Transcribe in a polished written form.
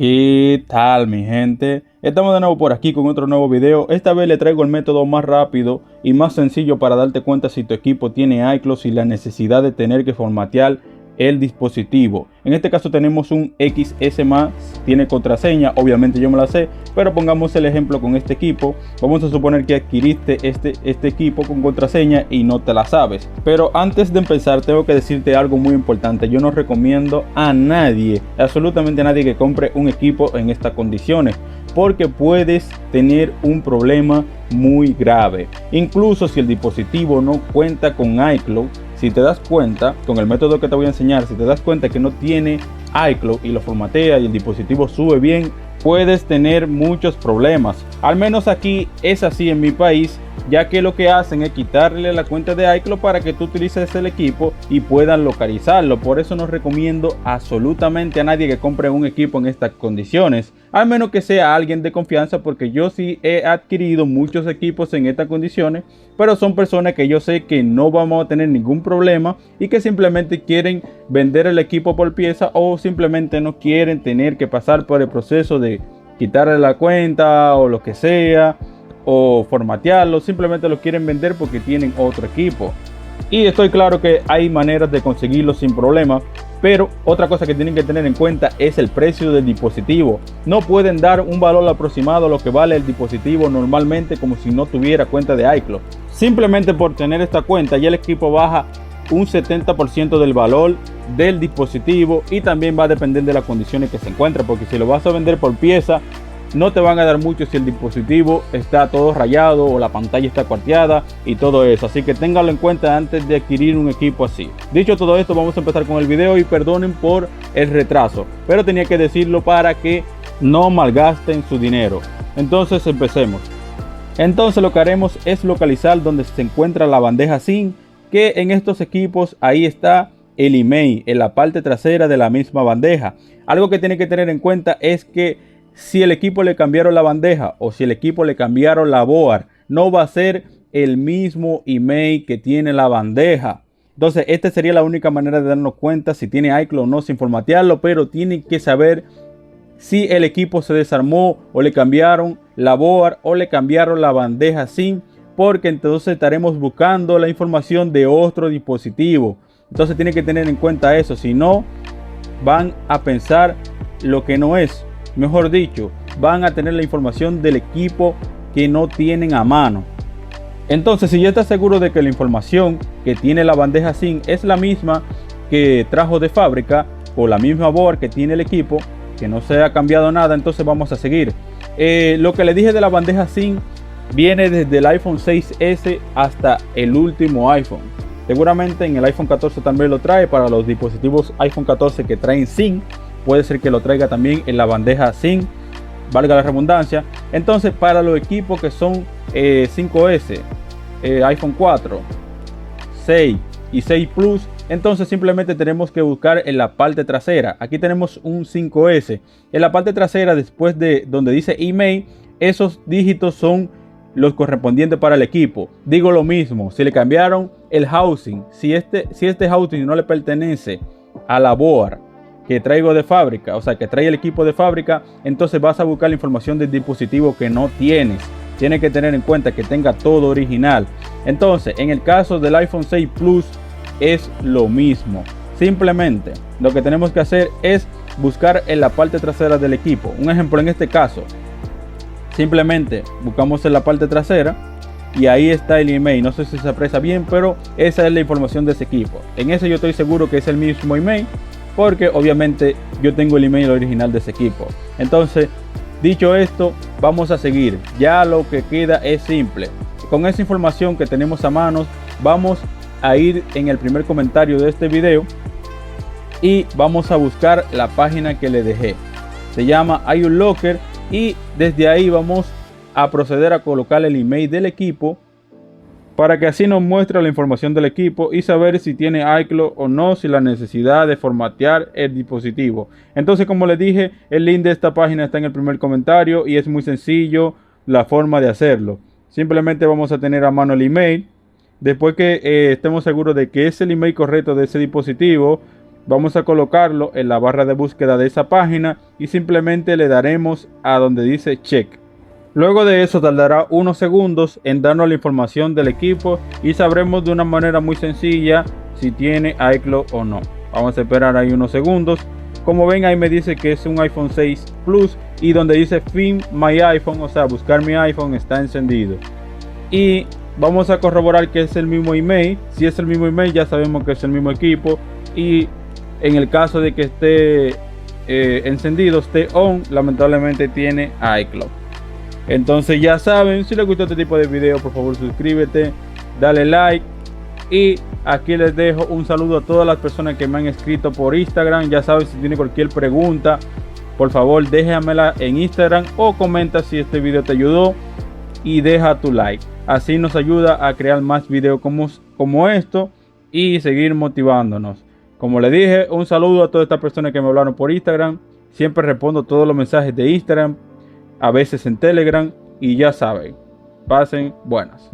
¿Qué tal, mi gente? Estamos de nuevo por aquí con otro nuevo video. Esta vez le traigo el método más rápido y más sencillo para darte cuenta si tu equipo tiene iCloud sin la necesidad de tener que formatear el dispositivo. En este caso tenemos un XS+, tiene contraseña, obviamente yo me la sé, pero pongamos el ejemplo con este equipo. Vamos a suponer que adquiriste este equipo con contraseña y no te la sabes. Pero antes de empezar tengo que decirte algo muy importante. Yo no recomiendo a nadie, absolutamente a nadie, que compre un equipo en estas condiciones, porque puedes tener un problema muy grave. Incluso si el dispositivo no cuenta con iCloud, si te das cuenta, con el método que te voy a enseñar, si te das cuenta que no tiene iCloud y lo formatea y el dispositivo sube bien, puedes tener muchos problemas. Al menos aquí es así en mi país, ya que lo que hacen es quitarle la cuenta de iCloud para que tú utilices el equipo y puedan localizarlo. Por eso no recomiendo absolutamente a nadie que compre un equipo en estas condiciones, al menos que sea alguien de confianza, porque yo sí he adquirido muchos equipos en estas condiciones, pero son personas que yo sé que no vamos a tener ningún problema y que simplemente quieren vender el equipo por pieza, o simplemente no quieren tener que pasar por el proceso de quitarle la cuenta o lo que sea, o formatearlo. Simplemente lo quieren vender porque tienen otro equipo. Y estoy claro que hay maneras de conseguirlo sin problema, pero otra cosa que tienen que tener en cuenta es el precio del dispositivo. No pueden dar un valor aproximado a lo que vale el dispositivo normalmente, como si no tuviera cuenta de iCloud. Simplemente por tener esta cuenta ya el equipo baja un 70% del valor del dispositivo, y también va a depender de las condiciones que se encuentra, porque si lo vas a vender por pieza no te van a dar mucho si el dispositivo está todo rayado o la pantalla está cuarteada y todo eso. Así que ténganlo en cuenta antes de adquirir un equipo así. Dicho todo esto, vamos a empezar con el video, y perdonen por el retraso, pero tenía que decirlo para que no malgasten su dinero. Entonces empecemos. Entonces lo que haremos es localizar donde se encuentra la bandeja SIM, que en estos equipos ahí está el email en la parte trasera de la misma bandeja. Algo que tiene que tener en cuenta es que si el equipo le cambiaron la bandeja o si el equipo le cambiaron la board, no va a ser el mismo email que tiene la bandeja. Entonces esta sería la única manera de darnos cuenta si tiene iCloud o no sin formatearlo, pero tienen que saber si el equipo se desarmó o le cambiaron la board o le cambiaron la bandeja SIM, porque entonces estaremos buscando la información de otro dispositivo. Entonces tienen que tener en cuenta eso, si no van a pensar lo que no es. Mejor dicho, van a tener la información del equipo que no tienen a mano. Entonces, si ya estás seguro de que la información que tiene la bandeja SIM es la misma que trajo de fábrica, o la misma board que tiene el equipo, que no se ha cambiado nada, entonces vamos a seguir. Lo que le dije de la bandeja SIM viene desde el iPhone 6S hasta el último iPhone. Seguramente en el iPhone 14 también lo trae. Para los dispositivos iPhone 14 que traen SIM, puede ser que lo traiga también en la bandeja SIM, valga la redundancia. Entonces para los equipos que son 5S, iPhone 4, 6 y 6 Plus, entonces simplemente tenemos que buscar en la parte trasera. Aquí tenemos un 5S. En la parte trasera, después de donde dice email, esos dígitos son los correspondientes para el equipo. Digo lo mismo, si le cambiaron el housing, si este housing no le pertenece a la board que traigo de fábrica, o sea que trae el equipo de fábrica, entonces vas a buscar la información del dispositivo que no tienes. Tienes que tener en cuenta que tenga todo original. Entonces en el caso del iPhone 6 Plus es lo mismo. Simplemente lo que tenemos que hacer es buscar en la parte trasera del equipo. Un ejemplo, en este caso simplemente buscamos en la parte trasera y ahí está el email. No sé si se aprecia bien, pero esa es la información de ese equipo. En ese yo estoy seguro que es el mismo email, porque obviamente yo tengo el email original de ese equipo. Entonces, dicho esto, vamos a seguir. Ya lo que queda es simple. Con esa información que tenemos a mano, vamos a ir en el primer comentario de este video y vamos a buscar la página que le dejé. Se llama iUnlocker, y desde ahí vamos a proceder a colocar el email del equipo, para que así nos muestre la información del equipo y saber si tiene iCloud o no, sin la necesidad de formatear el dispositivo. Entonces, como les dije, el link de esta página está en el primer comentario y es muy sencillo la forma de hacerlo. Simplemente vamos a tener a mano el email. Después que estemos seguros de que es el email correcto de ese dispositivo, Vamos a colocarlo en la barra de búsqueda de esa página y simplemente le daremos a donde dice check. Luego de eso tardará unos segundos en darnos la información del equipo y sabremos de una manera muy sencilla si tiene iCloud o no. Vamos a esperar ahí unos segundos. Como ven, ahí me dice que es un iPhone 6 Plus y donde dice Find My iPhone, o sea, buscar mi iPhone, está encendido. Y vamos a corroborar que es el mismo email. Si es el mismo email, ya sabemos que es el mismo equipo. Y en el caso de que esté encendido, esté on, lamentablemente tiene iCloud. Entonces ya saben, si les gustó este tipo de video, por favor suscríbete, dale like. Y aquí les dejo un saludo a todas las personas que me han escrito por Instagram. Ya saben, si tienen cualquier pregunta, por favor déjamela en Instagram o comenta si este video te ayudó y deja tu like. Así nos ayuda a crear más videos como esto y seguir motivándonos. Como les dije, un saludo a todas estas personas que me hablaron por Instagram. Siempre respondo todos los mensajes de Instagram, a veces en Telegram, y ya saben, pasen buenas.